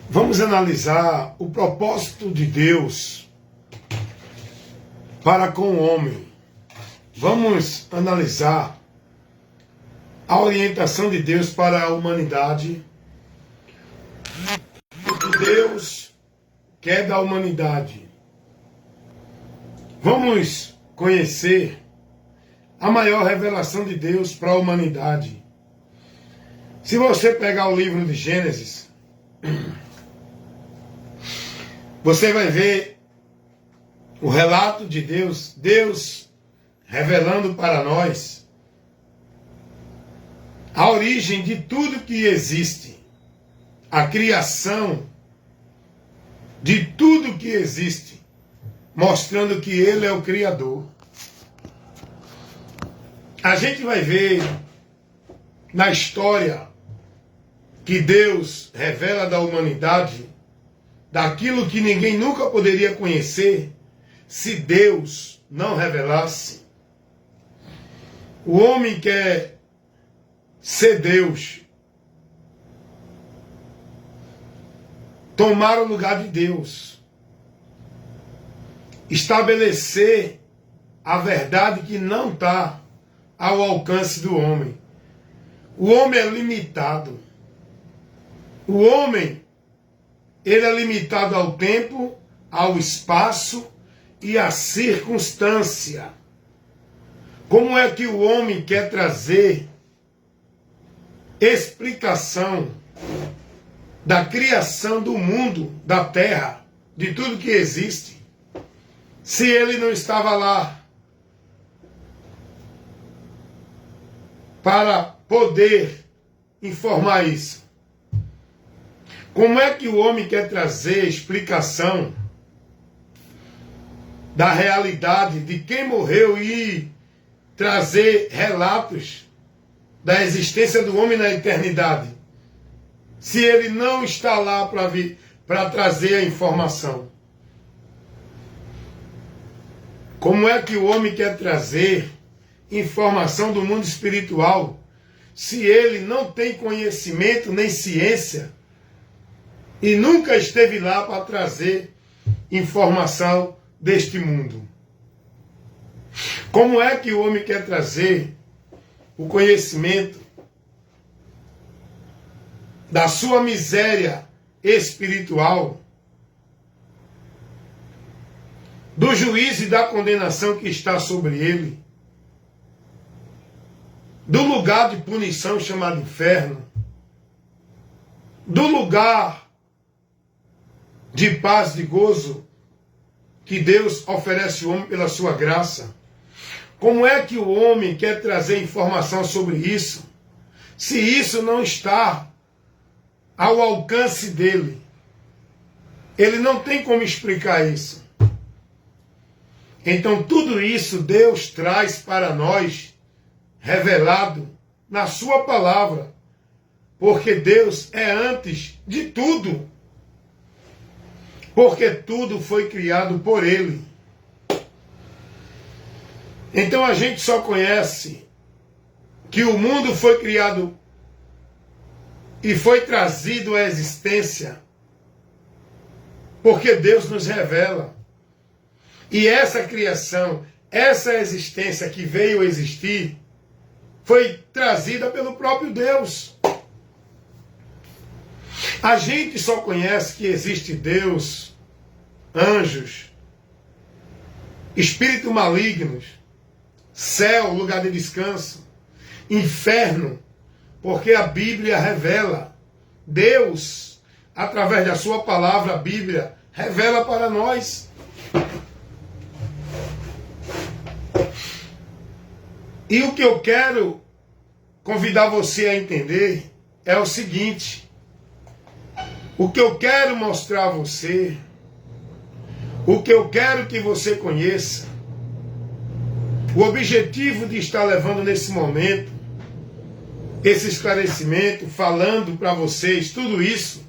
Vamos analisar o propósito de Deus para com o homem. Vamos analisar a orientação de Deus para a humanidade. O que Deus quer da humanidade. Vamos conhecer a maior revelação de Deus para a humanidade. Se você pegar o livro de Gênesis, você vai ver o relato de Deus, Deus revelando para nós a origem de tudo que existe, a criação de tudo que existe, mostrando que Ele é o Criador. A gente vai ver na história que Deus revela da humanidade, daquilo que ninguém nunca poderia conhecer, se Deus não revelasse. O homem quer ser Deus, tomar o lugar de Deus, estabelecer a verdade que não está ao alcance do homem. O homem é limitado. O homem, ele é limitado ao tempo, ao espaço e à circunstância. Como é que o homem quer trazer explicação da criação do mundo, da terra, de tudo que existe, se ele não estava lá para poder informar isso? Como é que o homem quer trazer explicação da realidade de quem morreu e trazer relatos da existência do homem na eternidade, se ele não está lá para trazer a informação? Como é que o homem quer trazer informação do mundo espiritual, se ele não tem conhecimento nem ciência e nunca esteve lá para trazer informação deste mundo? Como é que o homem quer trazer o conhecimento da sua miséria espiritual, do juízo e da condenação que está sobre ele, do lugar de punição chamado inferno, do lugar de paz, de gozo que Deus oferece ao homem pela sua graça? Como é que o homem quer trazer informação sobre isso, se isso não está ao alcance dele? Ele não tem como explicar isso. Então tudo isso Deus traz para nós, revelado na sua palavra, porque Deus é antes de tudo, porque tudo foi criado por Ele. Então a gente só conhece que o mundo foi criado e foi trazido à existência porque Deus nos revela. E essa criação, essa existência que veio a existir, foi trazida pelo próprio Deus. A gente só conhece que existe Deus, anjos, espíritos malignos, céu, lugar de descanso, inferno, porque a Bíblia revela. Deus, através da sua palavra, a Bíblia, revela para nós. E o que eu quero convidar você a entender é o seguinte: o que eu quero mostrar a você, o que eu quero que você conheça, o objetivo de estar levando nesse momento esse esclarecimento, falando para vocês tudo isso,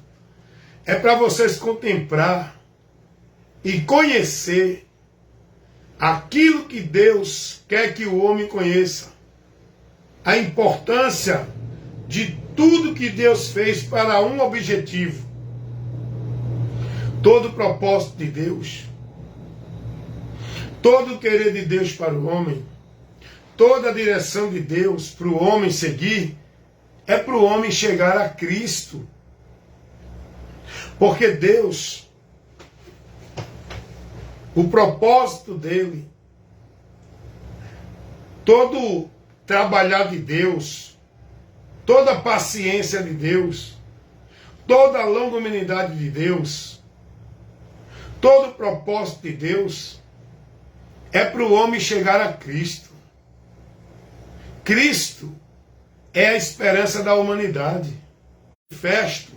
é para vocês contemplar e conhecer aquilo que Deus quer que o homem conheça. A importância de tudo que Deus fez para um objetivo. todo o propósito de Deus, todo o querer de Deus para o homem, toda a direção de Deus para o homem seguir, é para o homem chegar a Cristo. Porque Deus, o propósito dele, todo o trabalhar de Deus, toda a paciência de Deus, toda a longanimidade de Deus, todo o propósito de Deus, é para o homem chegar a Cristo. Cristo é a esperança da humanidade. Manifesto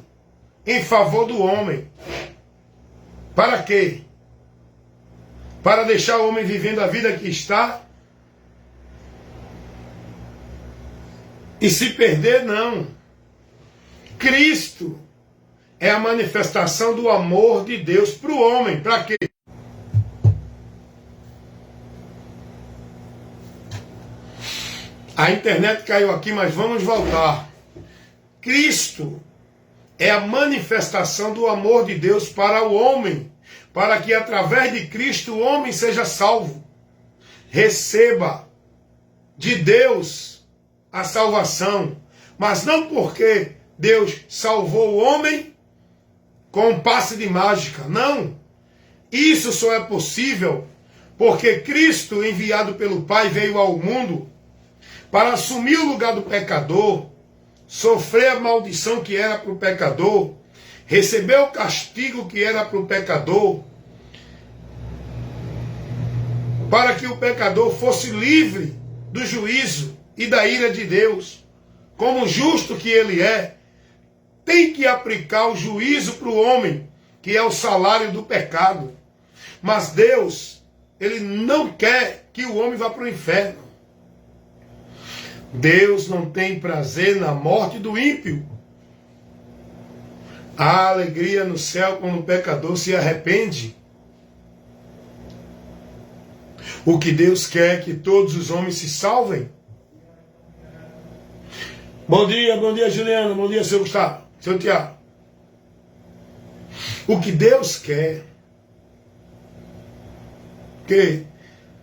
em favor do homem. Para quê? Para deixar o homem vivendo a vida que está? E se perder, não. Cristo é a manifestação do amor de Deus para o homem. Para quê? A internet caiu aqui, mas vamos voltar. Cristo é a manifestação do amor de Deus para o homem, para que através de Cristo o homem seja salvo. Receba de Deus a salvação, mas não porque Deus salvou o homem com um passe de mágica, não. Isso só é possível porque Cristo, enviado pelo Pai, veio ao mundo para assumir o lugar do pecador, sofrer a maldição que era para o pecador, receber o castigo que era para o pecador, para que o pecador fosse livre do juízo e da ira de Deus. Como justo que ele é, tem que aplicar o juízo para o homem, que é o salário do pecado. Mas Deus, ele não quer que o homem vá para o inferno. Deus não tem prazer na morte do ímpio. Há alegria no céu quando o pecador se arrepende. O que Deus quer é que todos os homens se salvem. Bom dia Juliana, bom dia seu Gustavo, seu Tiago. O que Deus quer, que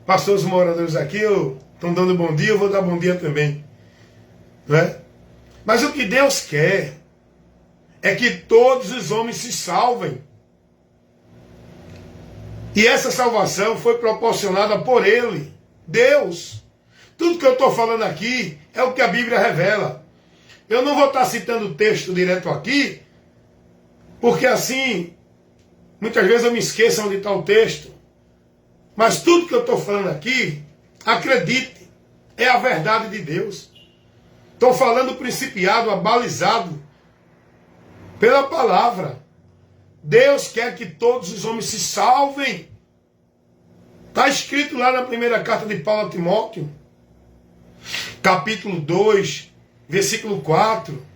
pastores moradores aqui estão dando bom dia, eu vou dar bom dia também, não é? Mas o que Deus quer é que todos os homens se salvem. E essa salvação foi proporcionada por Ele, Deus. Tudo que eu estou falando aqui é o que a Bíblia revela. Eu não vou estar citando o texto direto aqui, porque assim, muitas vezes eu me esqueço onde está o texto. Mas tudo que eu estou falando aqui, acredite, é a verdade de Deus. Estou falando principiado, abalizado pela palavra. Deus quer que todos os homens se salvem. Está escrito lá na primeira carta de Paulo a Timóteo, capítulo 2, versículo 4.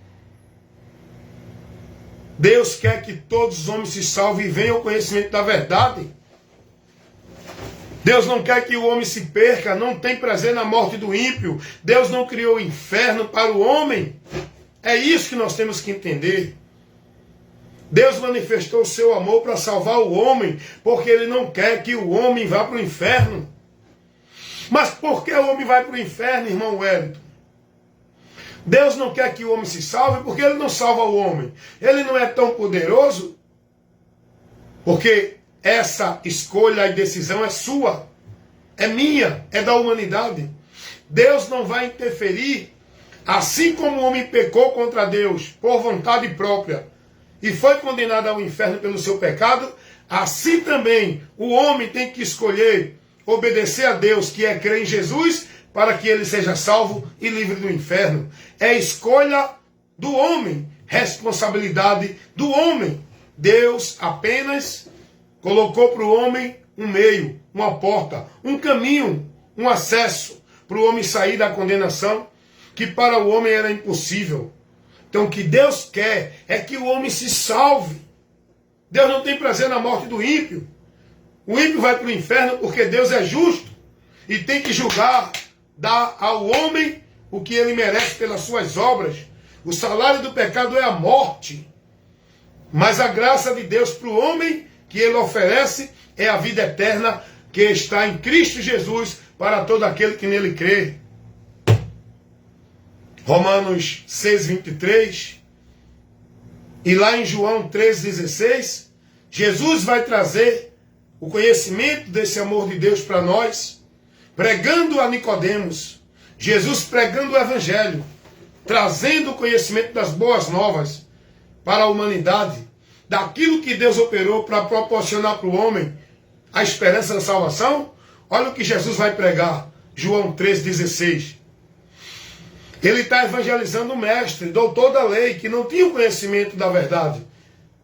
Deus quer que todos os homens se salvem e venham ao conhecimento da verdade. Deus não quer que o homem se perca, não tem prazer na morte do ímpio. Deus não criou o inferno para o homem. É isso que nós temos que entender. Deus manifestou o seu amor para salvar o homem, porque Ele não quer que o homem vá para o inferno. Mas por que o homem vai para o inferno, irmão Wellington? Deus não quer que o homem se salve porque Ele não salva o homem. Ele não é tão poderoso, porque essa escolha e decisão é sua, é minha, é da humanidade. Deus não vai interferir, assim como o homem pecou contra Deus por vontade própria e foi condenado ao inferno pelo seu pecado, assim também o homem tem que escolher obedecer a Deus, que é crer em Jesus, para que ele seja salvo e livre do inferno. É escolha do homem, responsabilidade do homem. Deus apenas colocou para o homem um meio, uma porta, um caminho, um acesso para o homem sair da condenação, que para o homem era impossível. Então o que Deus quer é que o homem se salve. Deus não tem prazer na morte do ímpio. O ímpio vai para o inferno porque Deus é justo e tem que julgar, dar ao homem o que ele merece pelas suas obras. O salário do pecado é a morte, mas a graça de Deus para o homem que ele oferece é a vida eterna que está em Cristo Jesus para todo aquele que nele crê. Romanos 6, 23. E lá em João 13, 16, Jesus vai trazer o conhecimento desse amor de Deus para nós, pregando a Nicodemos. Jesus pregando o Evangelho, trazendo o conhecimento das boas novas para a humanidade, daquilo que Deus operou para proporcionar para o homem a esperança da salvação. Olha o que Jesus vai pregar, João 3,16. Ele está evangelizando o mestre, doutor da lei, que não tinha o conhecimento da verdade.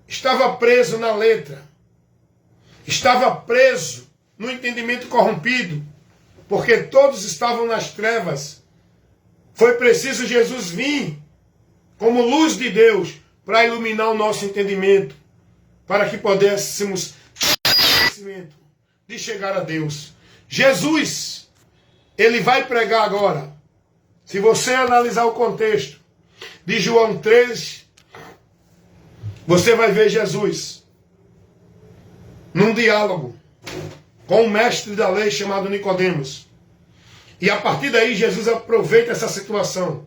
Estava preso na letra. Estava preso no entendimento corrompido, porque todos estavam nas trevas. Foi preciso Jesus vir como luz de Deus para iluminar o nosso entendimento, para que pudéssemos ter conhecimento de chegar a Deus. Jesus, ele vai pregar agora. Se você analisar o contexto de João 3, você vai ver Jesus num diálogo com um mestre da lei chamado Nicodemos. E a partir daí Jesus aproveita essa situação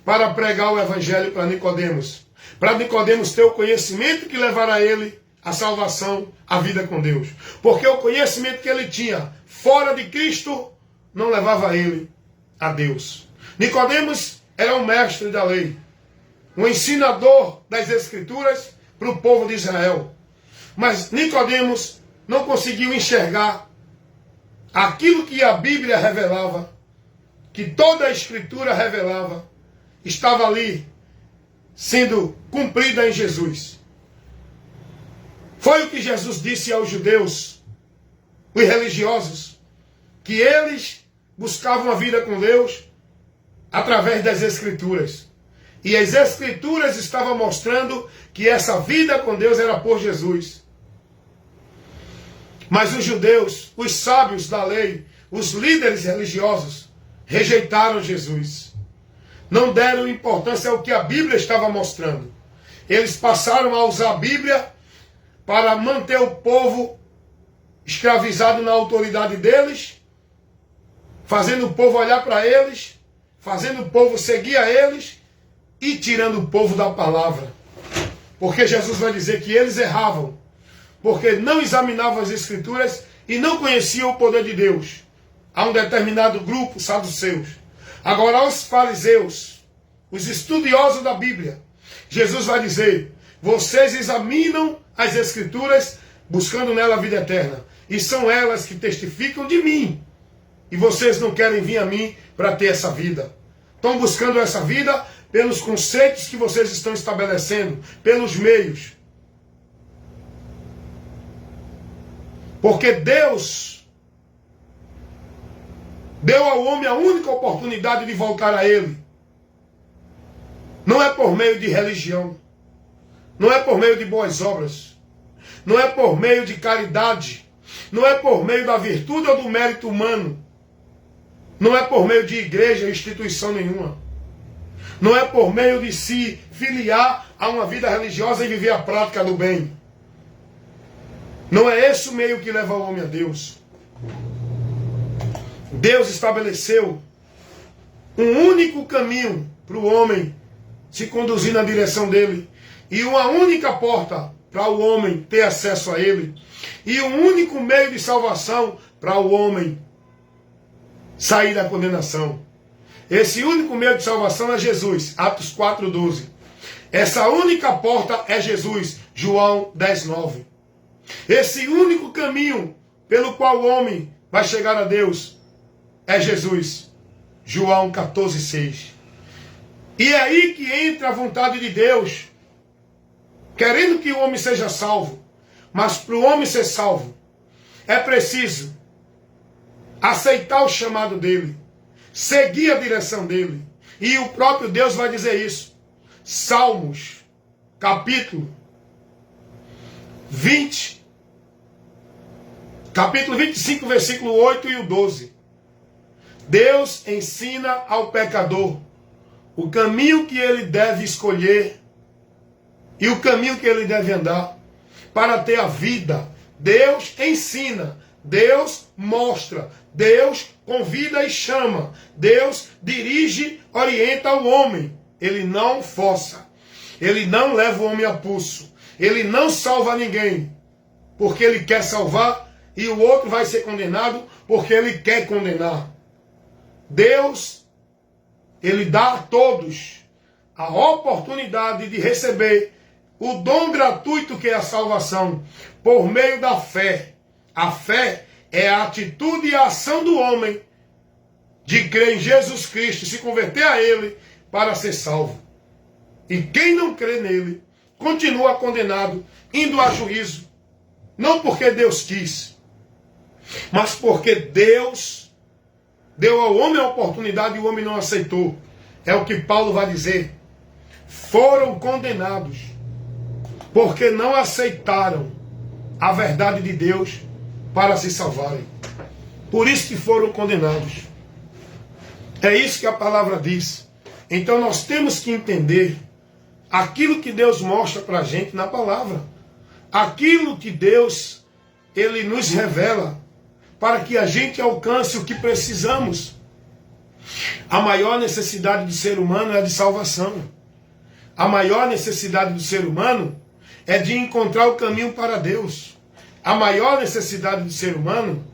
para pregar o evangelho para Nicodemos. Para Nicodemos ter o conhecimento que levará ele à salvação, à vida com Deus. Porque o conhecimento que ele tinha fora de Cristo não levava ele a Deus. Nicodemos era um mestre da lei, um ensinador das Escrituras para o povo de Israel. Mas Nicodemos não conseguiu enxergar aquilo que a Bíblia revelava, que toda a Escritura revelava, estava ali sendo cumprida em Jesus. Foi o que Jesus disse aos judeus, os religiosos, que eles buscavam a vida com Deus através das Escrituras. E as Escrituras estavam mostrando que essa vida com Deus era por Jesus. Mas os judeus, os sábios da lei, os líderes religiosos, rejeitaram Jesus. Não deram importância ao que a Bíblia estava mostrando. Eles passaram a usar a Bíblia para manter o povo escravizado na autoridade deles, fazendo o povo olhar para eles, fazendo o povo seguir a eles e tirando o povo da palavra. Porque Jesus vai dizer que eles erravam, porque não examinavam as Escrituras e não conheciam o poder de Deus. Há um determinado grupo, saduceus. Agora, aos fariseus, os estudiosos da Bíblia, Jesus vai dizer: vocês examinam as Escrituras buscando nela a vida eterna, e são elas que testificam de mim. E vocês não querem vir a mim para ter essa vida. Estão buscando essa vida pelos conceitos que vocês estão estabelecendo, pelos meios. Porque Deus deu ao homem a única oportunidade de voltar a Ele. Não é por meio de religião. Não é por meio de boas obras. Não é por meio de caridade. Não é por meio da virtude ou do mérito humano. Não é por meio de igreja ou instituição nenhuma. Não é por meio de se filiar a uma vida religiosa e viver a prática do bem. Não é esse o meio que leva o homem a Deus. Deus estabeleceu um único caminho para o homem se conduzir na direção dele. E uma única porta para o homem ter acesso a ele. E um único meio de salvação para o homem sair da condenação. Esse único meio de salvação é Jesus, Atos 4:12. Essa única porta é Jesus, João 10:9. Esse único caminho pelo qual o homem vai chegar a Deus é Jesus, João 14:6. E é aí que entra a vontade de Deus, querendo que o homem seja salvo. Mas para o homem ser salvo, é preciso aceitar o chamado dele, seguir a direção dele. E o próprio Deus vai dizer isso. Salmos, capítulo 25, versículo 8 e o 12. Deus ensina ao pecador o caminho que ele deve escolher e o caminho que ele deve andar para ter a vida Deus ensina, Deus mostra, Deus convida e chama, Deus dirige, orienta o homem. Ele não força, ele não leva o homem a pulso, ele não salva ninguém, porque ele quer salvar e o outro vai ser condenado porque ele quer condenar. Deus, ele dá a todos a oportunidade de receber o dom gratuito que é a salvação, por meio da fé. A fé é a atitude e a ação do homem de crer em Jesus Cristo, se converter a Ele para ser salvo. E quem não crê nele, continua condenado, indo a juízo. Não porque Deus quis, mas porque Deus deu ao homem a oportunidade e o homem não aceitou. É o que Paulo vai dizer. Foram condenados porque não aceitaram a verdade de Deus para se salvarem. Por isso que foram condenados. É isso que a palavra diz. Então nós temos que entender aquilo que Deus mostra para a gente na palavra. Aquilo que Deus, Ele nos revela para que a gente alcance o que precisamos. A maior necessidade do ser humano é a de salvação. A maior necessidade do ser humano é de encontrar o caminho para Deus. A maior necessidade do ser humano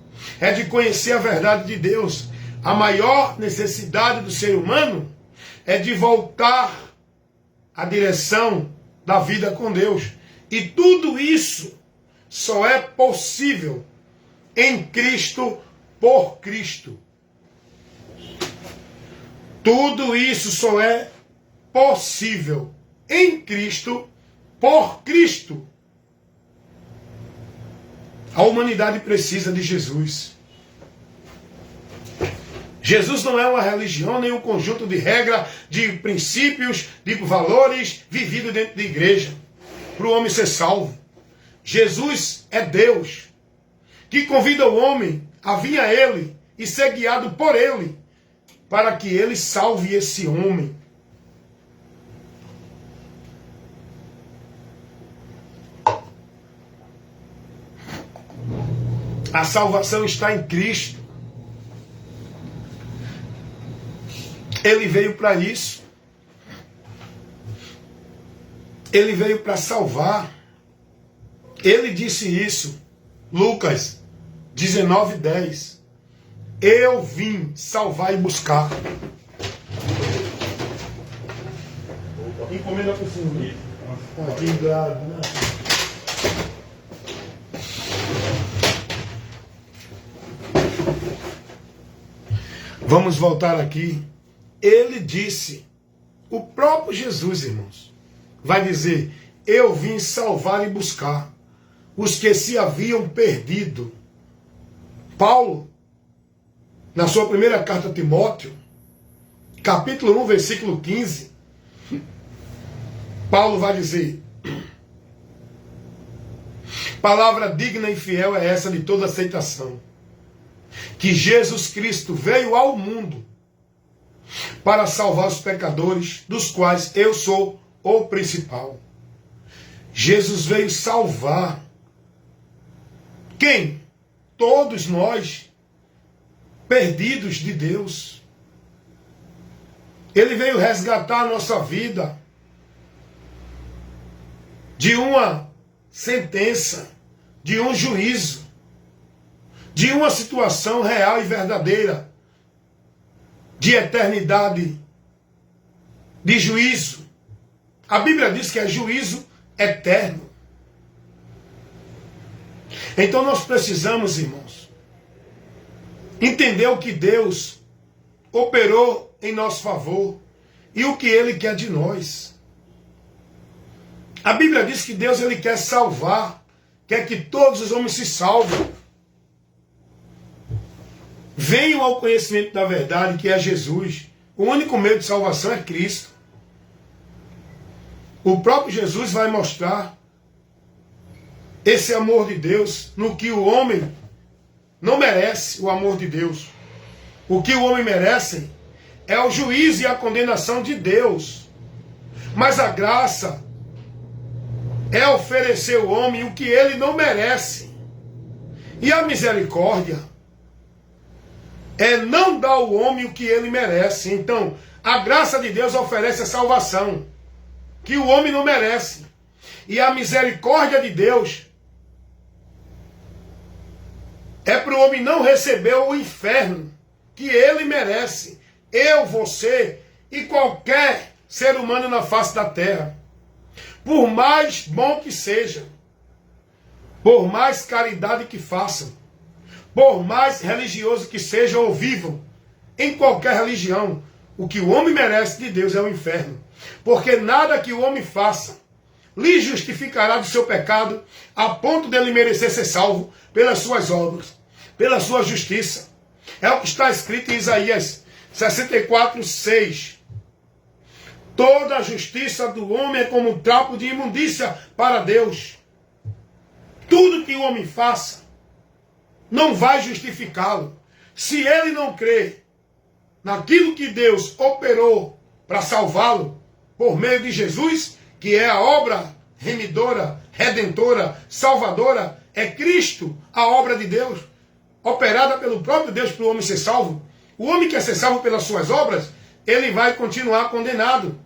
é de conhecer a verdade de Deus. A maior necessidade do ser humano é de voltar à direção da vida com Deus. E tudo isso só é possível em Cristo, por Cristo. Tudo isso só é possível em Cristo, por Cristo. A humanidade precisa de Jesus. Jesus não é uma religião, nem um conjunto de regras, de princípios, de valores vividos dentro da igreja para o homem ser salvo. Jesus é Deus que convida o homem a vir a Ele e ser guiado por Ele para que Ele salve esse homem. A salvação está em Cristo. Ele veio para isso. Ele veio para salvar. Ele disse isso. Lucas 19:10. Eu vim salvar e buscar. Encomenda para o fundo. Vamos voltar aqui. Ele disse, o próprio Jesus, irmãos, vai dizer, eu vim salvar e buscar os que se haviam perdido. Paulo, na sua primeira carta a Timóteo, capítulo 1, versículo 15, Paulo vai dizer, palavra digna e fiel é essa de toda aceitação, que Jesus Cristo veio ao mundo para salvar os pecadores, dos quais eu sou o principal. Jesus veio salvar quem? Todos nós, perdidos de Deus. Ele veio resgatar a nossa vida de uma sentença, de um juízo, de uma situação real e verdadeira, de eternidade, de juízo. A Bíblia diz que é juízo eterno. Então nós precisamos, irmãos, entender o que Deus operou em nosso favor e o que Ele quer de nós. A Bíblia diz que Deus Ele quer salvar, quer que todos os homens se salvem. Venham ao conhecimento da verdade, que é Jesus. O único meio de salvação é Cristo. O próprio Jesus vai mostrar esse amor de Deus no que o homem não merece, o amor de Deus. O que o homem merece é o juízo e a condenação de Deus. Mas a graça é oferecer ao homem o que ele não merece. E a misericórdia é não dar ao homem o que ele merece. Então, a graça de Deus oferece a salvação, que o homem não merece. E a misericórdia de Deus é para o homem não receber o inferno que ele merece. Eu, você e qualquer ser humano na face da terra. Por mais bom que seja, por mais caridade que façam, por mais religioso que sejam ou vivam, em qualquer religião, o que o homem merece de Deus é o inferno. Porque nada que o homem faça lhe justificará do seu pecado, a ponto dele merecer ser salvo pelas suas obras, pela sua justiça. É o que está escrito em Isaías 64:6. Toda a justiça do homem é como um trapo de imundícia para Deus. Tudo que o homem faça não vai justificá-lo. Se ele não crer naquilo que Deus operou para salvá-lo por meio de Jesus, que é a obra remidora, redentora, salvadora, é Cristo, a obra de Deus, operada pelo próprio Deus para o homem ser salvo. O homem que quer ser salvo pelas suas obras, ele vai continuar condenado.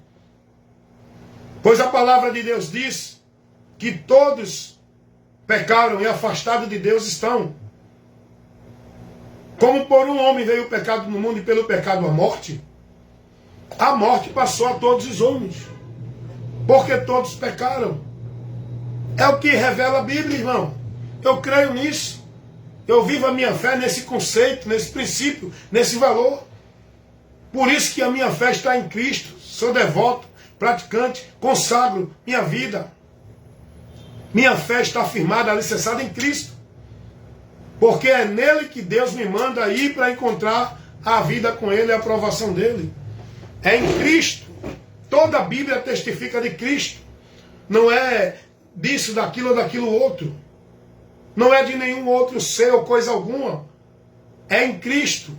Pois a palavra de Deus diz que todos pecaram e afastados de Deus estão. Como por um homem veio o pecado no mundo e pelo pecado a morte passou a todos os homens. Porque todos pecaram. É o que revela a Bíblia, irmão. Eu creio nisso. Eu vivo a minha fé nesse conceito, nesse princípio, nesse valor. Por isso que a minha fé está em Cristo. Sou devoto, praticante, consagro minha vida. Minha fé está firmada, alicerçada em Cristo. Porque é nele que Deus me manda ir para encontrar a vida com Ele e a aprovação dEle. É em Cristo. Toda a Bíblia testifica de Cristo. Não é disso, daquilo ou daquilo outro. Não é de nenhum outro ser ou coisa alguma. É em Cristo.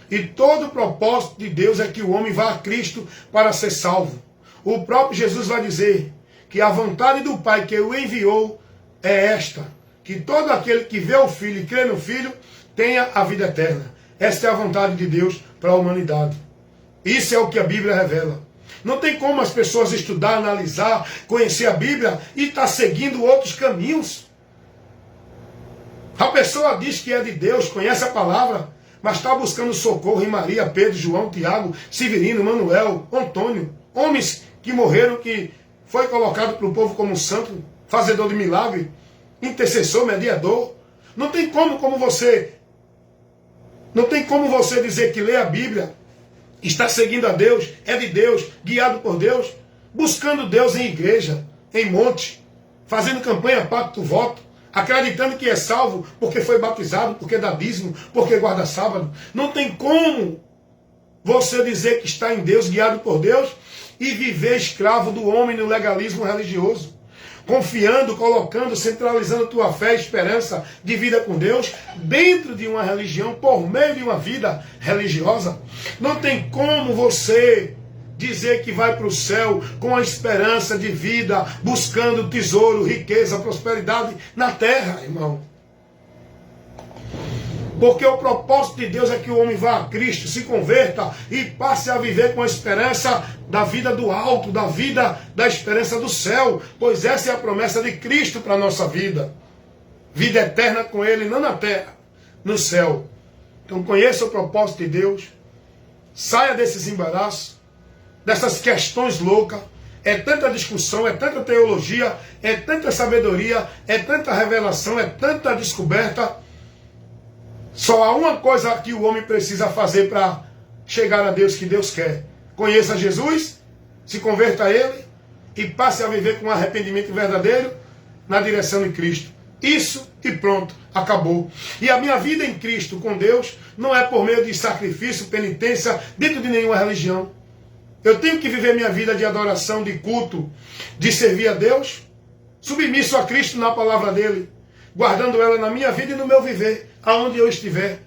E todo o propósito de Deus é que o homem vá a Cristo para ser salvo. O próprio Jesus vai dizer que a vontade do Pai que o enviou é esta: que todo aquele que vê o Filho e crê no Filho tenha a vida eterna. Esta é a vontade de Deus para a humanidade. Isso é o que a Bíblia revela. Não tem como as pessoas estudar, analisar, conhecer a Bíblia e estar seguindo outros caminhos. A pessoa diz que é de Deus, conhece a palavra, mas está buscando socorro em Maria, Pedro, João, Tiago, Severino, Manuel, Antônio. Homens que morreram, que foi colocado para o povo como santo, fazedor de milagre, intercessor, mediador. Não tem como você dizer que lê a Bíblia, está seguindo a Deus, é de Deus, guiado por Deus, buscando Deus em igreja, em monte, fazendo campanha, pacto, voto, acreditando que é salvo porque foi batizado, porque dá dízimo, porque guarda sábado. Não tem como você dizer que está em Deus, guiado por Deus, e viver escravo do homem no legalismo religioso. Confiando, colocando, centralizando tua fé e esperança de vida com Deus dentro de uma religião, por meio de uma vida religiosa. Não tem como você dizer que vai para o céu com a esperança de vida, buscando tesouro, riqueza, prosperidade na terra, irmão. Porque o propósito de Deus é que o homem vá a Cristo, se converta e passe a viver com a esperança da vida do alto, da vida da esperança do céu. Pois essa é a promessa de Cristo para a nossa vida. Vida eterna com Ele, não na terra, no céu. Então conheça o propósito de Deus. Saia desses embaraços, dessas questões loucas. É tanta discussão, é tanta teologia, é tanta sabedoria, é tanta revelação, é tanta descoberta. Só há uma coisa que o homem precisa fazer para chegar a Deus que Deus quer. Conheça Jesus, se converta a Ele e passe a viver com arrependimento verdadeiro na direção de Cristo. Isso e pronto, acabou. E a minha vida em Cristo com Deus não é por meio de sacrifício, penitência, dentro de nenhuma religião. Eu tenho que viver minha vida de adoração, de culto, de servir a Deus, submisso a Cristo na palavra dEle, guardando ela na minha vida e no meu viver, aonde eu estiver,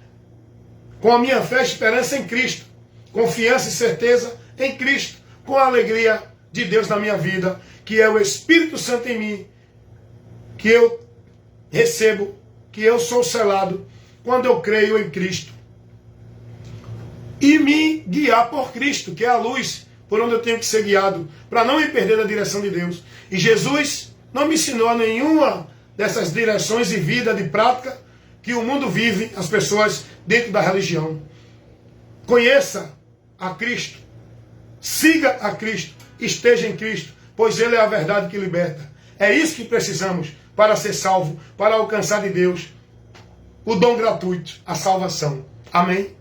com a minha fé e esperança em Cristo, confiança e certeza em Cristo, com a alegria de Deus na minha vida, que é o Espírito Santo em mim, que eu recebo que eu sou selado quando eu creio em Cristo. E me guiar por Cristo, que é a luz por onde eu tenho que ser guiado, para não me perder da direção de Deus. E Jesus não me ensinou a nenhuma dessas direções de vida, de prática, que o mundo vive, as pessoas dentro da religião. Conheça a Cristo, siga a Cristo, esteja em Cristo, pois Ele é a verdade que liberta. É isso que precisamos para ser salvo, para alcançar de Deus o dom gratuito, a salvação. Amém?